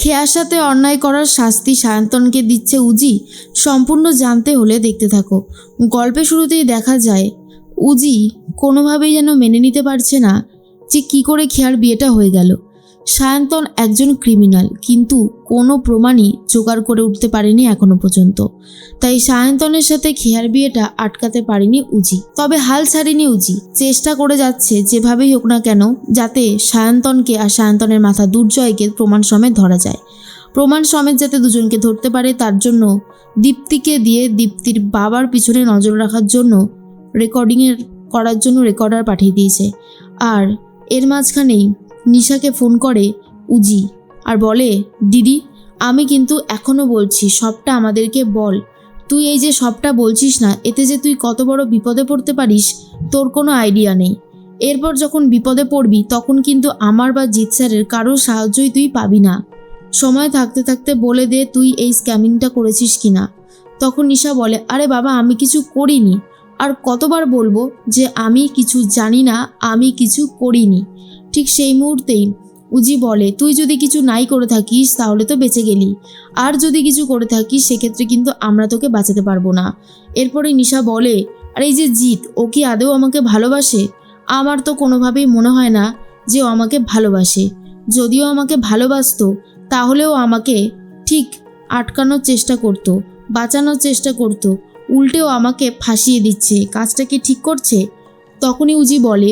খেয়ার সাথে অন্যায় করার শাস্তি সায়ন্তনকে দিচ্ছে উজি সম্পূর্ণ জানতে হলে দেখতে থাকো। গল্পের শুরুতেই দেখা যায় উজি কোনোভাবেই যেন মেনে নিতে পারছে না যে কী করে খেয়ার বিয়েটা হয়ে গেল। সায়ন্তন একজন ক্রিমিনাল, কিন্তু কোনো প্রমাণই জোগাড় করে উঠতে পারেনি এখনো পর্যন্ত। তাই সায়ন্তনের সাথে খেয়ার বিয়েটা আটকাতে পারেনি উজি। তবে হাল ছাড়েনি উজি, চেষ্টা করে যাচ্ছে যেভাবেই হোক না কেন যাতে সায়ন্তনকে আর সায়ন্তনের মাথা দুর্জয়কে প্রমাণ সমেত ধরা যায়। প্রমাণ সমেত যাতে দুজনকে ধরতে পারে তার জন্য দীপ্তিকে দিয়ে দীপ্তির বাবার পিছনে নজর রাখার জন্য করার জন্য রেকর্ডার পাঠিয়ে দিয়েছে। আর এর মাঝখানেই নিশাকে ফোন করে উজি আর বলে, দিদি আমি কিন্তু এখনও বলছি সবটা আমাদেরকে বল। তুই এই যে সবটা বলছিস না, এতে যে তুই কত বড় বিপদে পড়তে পারিস তোর কোনো আইডিয়া নেই। এরপর যখন বিপদে পড়বি তখন কিন্তু আমার বা জিৎ স্যারের কারোর সাহায্যই তুই পাবি না। সময় থাকতে থাকতে বলে দে তুই এই স্ক্যামিংটা করেছিস কি না। তখন নিশা বলে, আরে বাবা আমি কিছু করিনি। আর কতবার বলবো যে আমি কিছু জানি না, আমি কিছু করিনি। ঠিক সেই মুহূর্তেই উজি বলে, তুই যদি কিছু নাই করে থাকিস তাহলে তো বেঁচে গেলি, আর যদি কিছু করে থাকিস সেক্ষেত্রে কিন্তু আমরা তোকে বাঁচাতে পারবো না। এরপরে নিশা বলে, আর এই যে জিৎ, ও কি আদৌ আমাকে ভালোবাসে? আমার তো কোনোভাবেই মনে হয় না যে ও আমাকে ভালোবাসে। যদিও আমাকে ভালোবাসতো তাহলেও আমাকে ঠিক আটকানোর চেষ্টা করতো, বাঁচানোর চেষ্টা করতো, উল্টেও আমাকে ফাঁসিয়ে দিচ্ছে। কাজটা কি ঠিক করছে? তখনই উজি বলে,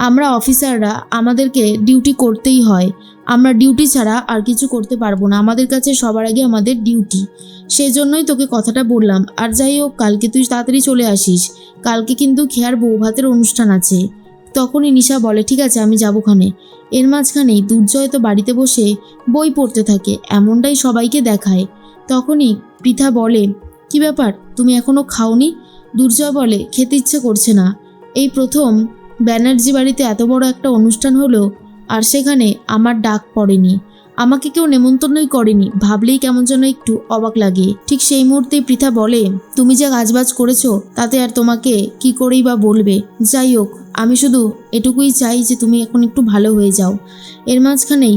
আমরা অফিসাররা আমাদেরকে ডিউটি করতেই হয়, আমরা ডিউটি ছাড়া আর কিছু করতে পারবো না, আমাদের কাছে সবার আগে আমাদের ডিউটি। সেজন্যই তোকে কথাটা বললাম। আর যাই হোক, কালকে তুই তাড়াতাড়ি চলে আসিস, কালকে কিন্তু খেয়ার বৌভাতের অনুষ্ঠান আছে। তখনই নিশা বলে, ঠিক আছে আমি যাবোখানে। এর মাঝখানেই দুর্জয় তো বাড়িতে বসে বই পড়তে থাকে, এমনটাই সবাইকে দেখায়। তখনই পৃথা বলে, কি ব্যাপার তুমি এখনও খাওনি? দুর্জয় বলে, খেতে ইচ্ছে করছে না। এই প্রথম ব্যানার্জি বাড়িতে এত বড় একটা অনুষ্ঠান হলো আর সেখানে আমার ডাক পড়েনি, আমাকে কেউ নেমন্তন্নই করেনি, ভাবলেই কেমন যেন একটু অবাক লাগে। ঠিক সেই মুহূর্তেই পৃথা বলে, তুমি যা কাজবাজ করেছো তাতে আর তোমাকে কি করেই বা বলবে। যাই হোক, আমি শুধু এটুকুই চাই যে তুমি এখন একটু ভালো হয়ে যাও। এর মাঝখানেই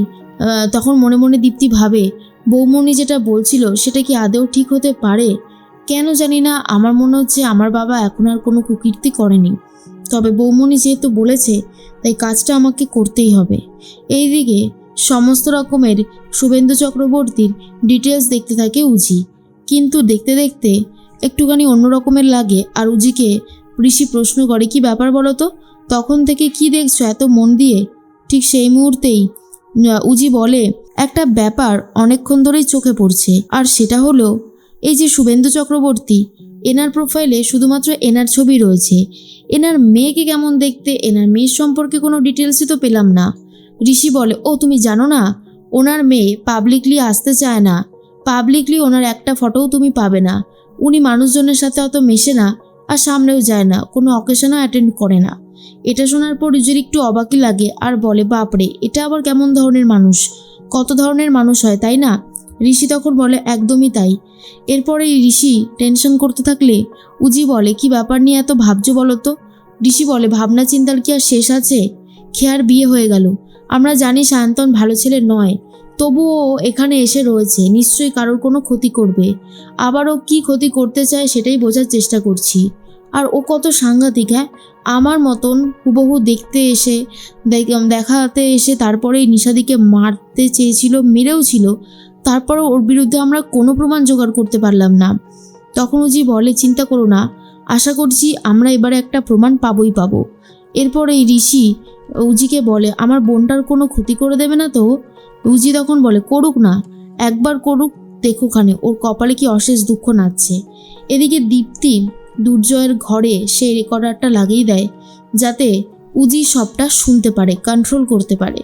তখন মনে মনে দীপ্তি ভাবে, বৌমণি যেটা বলছিল সেটা কি আদৌ ঠিক হতে পারে? কেন জানি না, আমার মনে হচ্ছে আমার বাবা এখন আর কোনো কুকীর্তি করেনি। তবে বৌমণি যেহেতু বলেছে তাই কাজটা আমাকে করতেই হবে। এইদিকে সমস্ত রকমের শুভেন্দু চক্রবর্তীর ডিটেলস দেখতে থাকে উজি, কিন্তু দেখতে দেখতে একটুখানি অন্য রকমের লাগে। আর উজিকে ঋষি প্রশ্ন করে, কি ব্যাপার বলো তো, তখন থেকে কি দেখছো এত মন দিয়ে? ঠিক সেই মুহূর্তেই উজি বলে, একটা ব্যাপার অনেকক্ষণ ধরেই চোখে পড়ছে, আর সেটা হলো এই যে শুভেন্দু চক্রবর্তী, এনার প্রোফাইলে শুধুমাত্র এনার ছবি রয়েছে, এনার মেয়েকে কেমন দেখতে, এনার মেয়ের সম্পর্কে কোনো ডিটেলসই তো পেলাম না। ঋষি বলে, ও তুমি জানো না, ওনার মেয়ে পাবলিকলি আসতে চায় না, পাবলিকলি ওনার একটা ফটোও তুমি পাবে না, উনি মানুষজনের সাথে অত মেশে না, আর সামনেও যায় না, কোনো অকেশনও অ্যাটেন্ড করে না। এটা শোনার পর ঋষির একটু অবাকই লাগে আর বলে, বাপরে এটা আবার কেমন ধরনের মানুষ, কত ধরনের মানুষ হয় তাই না? ঋষি তখন বলে, একদমই তাই। এরপরে ঋষি টেনশন করতে থাকলে উজি বলে, কি ব্যাপার নিয়ে এত ভাবছো বলো তো? ঋষি বলে, ভাবনা চিন্তার কি আর শেষ আছে? খেয়ার বিয়ে হয়ে গেল, আমরা জানি সায়ন্তন ভালো ছেলে নয়, তবুও এখানে এসে রয়েছে, নিশ্চয়ই কারোর কোনো ক্ষতি করবে। আবারও কি ক্ষতি করতে চায় সেটাই বোঝার চেষ্টা করছি। আর ও কত সাংঘাতিক, হ্যাঁ, আমার মতন হুবহু দেখতে এসে দেখাতে এসে তারপরেই নিশাদিকে মারতে চেয়েছিল, মেরেও ছিল, তারপরে ওর বিরুদ্ধে আমরা কোনো প্রমাণ জোগাড় করতে পারলাম না। তখন উজি বলে, চিন্তা করো না, আশা করছি আমরা এবারে একটা প্রমাণ পাবোই পাবো। এরপরে এই ঋষি উজিকে বলে, আমার বোনটার কোনো ক্ষতি করে দেবে না তো? উজি তখন বলে, করুক না, একবার করুক, দেখোখানে ওর কপালে কি অশেষ দুঃখ নাচছে। এদিকে দীপ্তি দুর্জয়ের ঘরে সেই রেকর্ডারটা লাগিয়ে দেয় যাতে উজি সবটা শুনতে পারে, কন্ট্রোল করতে পারে।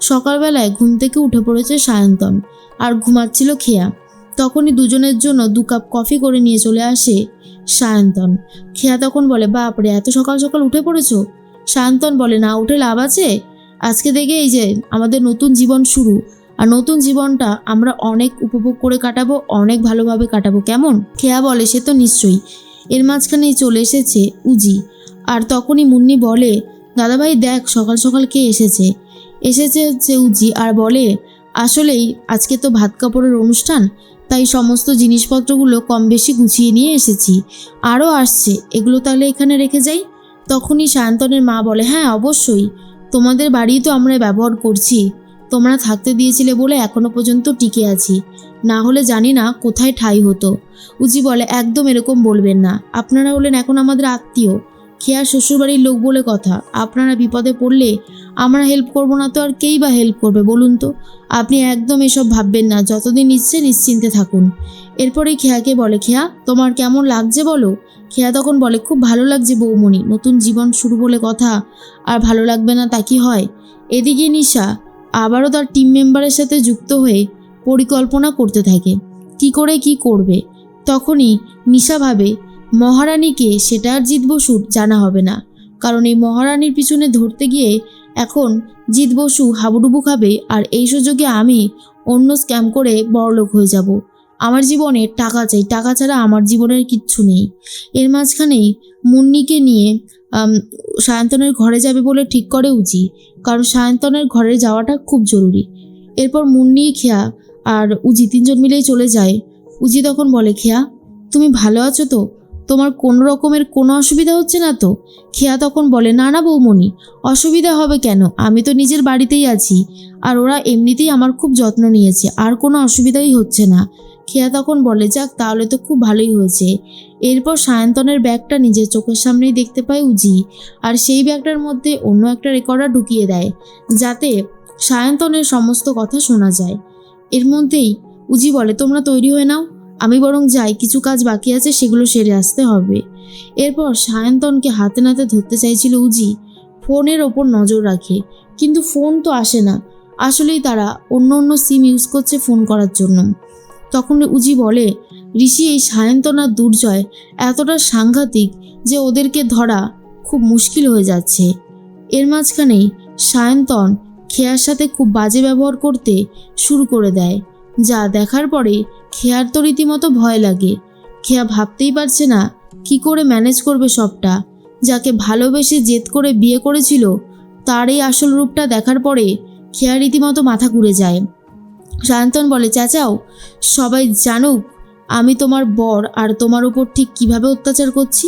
সকালবেলায় ঘুম থেকে উঠে পড়েছে সায়ন্তন আর ঘুমাচ্ছিল খেয়া। তখনই দুজনের জন্য 2 কাপ কফি করে নিয়ে চলে আসে সায়ন্তন। খেয়া তখন বলে, বাপরে এত সকাল সকাল উঠে পড়েছো? সায়ন্তন বলে, না উঠে লাভ আছে, আজকে থেকে এই যে আমাদের নতুন জীবন শুরু, আর নতুন জীবনটা আমরা অনেক উপভোগ করে কাটাবো, অনেক ভালোভাবে কাটাবো, কেমন? খেয়া বলে, সে তো নিশ্চয়ই। এর মাঝখানেই চলে এসেছে উজি, আর তখনই মুন্নি বলে, দাদাভাই দেখ সকাল সকাল কে এসেছে। এসেছে হচ্ছে উজি আর বলে, আসলেই আজকে তো ভাত কাপড়ের অনুষ্ঠান, তাই সমস্ত জিনিসপত্রগুলো কম বেশি গুছিয়ে নিয়ে এসেছি। আরও আসছে, এগুলো তাহলে এখানে রেখে যাই। তখনই সায়ন্তনের মা বলে, হ্যাঁ অবশ্যই, তোমাদের বাড়ি তো আমরা ব্যবহার করছি, তোমরা থাকতে দিয়েছিলে বলে এখনো পর্যন্ত টিকে আছি, না হলে জানি না কোথায় ঠাঁই হতো। উজি বলে, একদম এরকম বলবেন না, আপনারা হলেন এখন আমাদের আত্মীয়, খেয়ার শ্বশুরবাড়ির লোক বলে কথা। আপনারা বিপদে পড়লে আমরা হেল্প করব না তো আর কেই বা হেল্প করবে বলুন তো? আপনি একদম এসব ভাববেন না, যতদিন ইচ্ছে নিশ্চিন্তে থাকুন। এরপরেই খেয়াকে বলে, খেয়া তোমার কেমন লাগছে বলো? খেয়া তখন বলে, খুব ভালো লাগছে বৌমণি, নতুন জীবন শুরু বলে কথা, আর ভালো লাগবে না তা কি হয়? এদিকে নিশা আবারও তার টিম মেম্বারের সাথে যুক্ত হয়ে পরিকল্পনা করতে থাকে কি করে কি করবে। তখনই নিশা ভাবে, মহারানীকে সেটা আর জিত বসু জানা হবে না, কারণ এই মহারানীর পিছনে ধরতে গিয়ে এখন জিত বসু হাবুডুবু খাবে, আর এই সুযোগে আমি অন্য স্ক্যাম করে বড়লোক হয়ে যাব। আমার জীবনে টাকা চাই, টাকা ছাড়া আমার জীবনের কিচ্ছু নেই। এর মাঝখানেই মুন্নিকে নিয়ে সায়ন্তনের ঘরে যাবে বলে ঠিক করে উজি, কারণ সায়ন্তনের ঘরে যাওয়াটা খুব জরুরি। এরপর মুন্নি, খেয়া আর উজি তিনজন মিলেই চলে যায়। উজি তখন বলে, খেয়া তুমি ভালো আছো তো? তোমার কোনো রকমের কোনো অসুবিধা হচ্ছে না তো? খেয়া তখন বলে, না না বৌমণি, অসুবিধা হবে কেন, আমি তো নিজের বাড়িতেই আছি, আর ওরা এমনিতেই আমার খুব যত্ন নিয়েছে, আর কোনো অসুবিধাই হচ্ছে না। খেয়া তখন বলে, যাক তাহলে তো খুব ভালোই হয়েছে। এরপর সায়ন্তনের ব্যাগটা নিজের চোখের সামনেই দেখতে পায় উজি, আর সেই ব্যাগটার মধ্যে অন্য একটা রেকর্ডার ঢুকিয়ে দেয় যাতে সায়ন্তনের সমস্ত কথা শোনা যায়। এর মধ্যেই উজি বলে, তোমরা তৈরি হয়ে নাও, আমি বরং যাই, কিছু কাজ বাকি আছে সেগুলো সেরে আসতে হবে। এরপর সায়ন্তনকে হাতে নাতে ধরতে চাইছিল উজি, ফোনের ওপর নজর রাখে, কিন্তু ফোন তো আসে না। আসলেই তারা অন্য অন্য সিম ইউজ করছে ফোন করার জন্য। তখন উজি বলে, ঋষি এই সায়ন্তন আর দুর্জয় এতটা সাংঘাতিক যে ওদেরকে ধরা খুব মুশকিল হয়ে যাচ্ছে। এর মাঝখানেই সায়ন্তন খেয়ার সাথে খুব বাজে ব্যবহার করতে শুরু করে দেয়, যা দেখার পরে খেয়ার তো রীতিমতো ভয় লাগে। খেয়া ভাবতেই পারছে না কি করে ম্যানেজ করবে সবটা। যাকে ভালোবেসে জেদ করে বিয়ে করেছিল তার এই আসল রূপটা দেখার পরে খেয়া রীতিমতো মাথা ঘুরে যায়। সায়ন্তন বলে, চেঁচাও, সবাই জানুক আমি তোমার বর আর তোমার উপর ঠিক কিভাবে অত্যাচার করছি।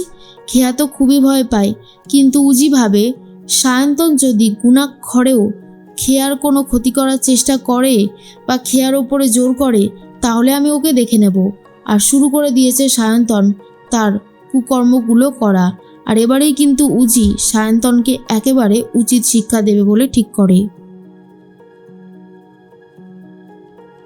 খেয়া তো খুবই ভয় পায়, কিন্তু উজি ভাবে সায়ন্তন যদি গুণাক্ষরেও খেয়ার কোনো ক্ষতি করার চেষ্টা করে বা খেয়ার ওপরে জোর করে তাহলে আমি ওকে দেখে নেব। আর শুরু করে দিয়েছে সায়ন্তন তার কুকর্মগুলো করা। আর এবারেই কিন্তু উজি সায়ন্তনকে একেবারে উচিত শিক্ষা দেবে বলে ঠিক করে।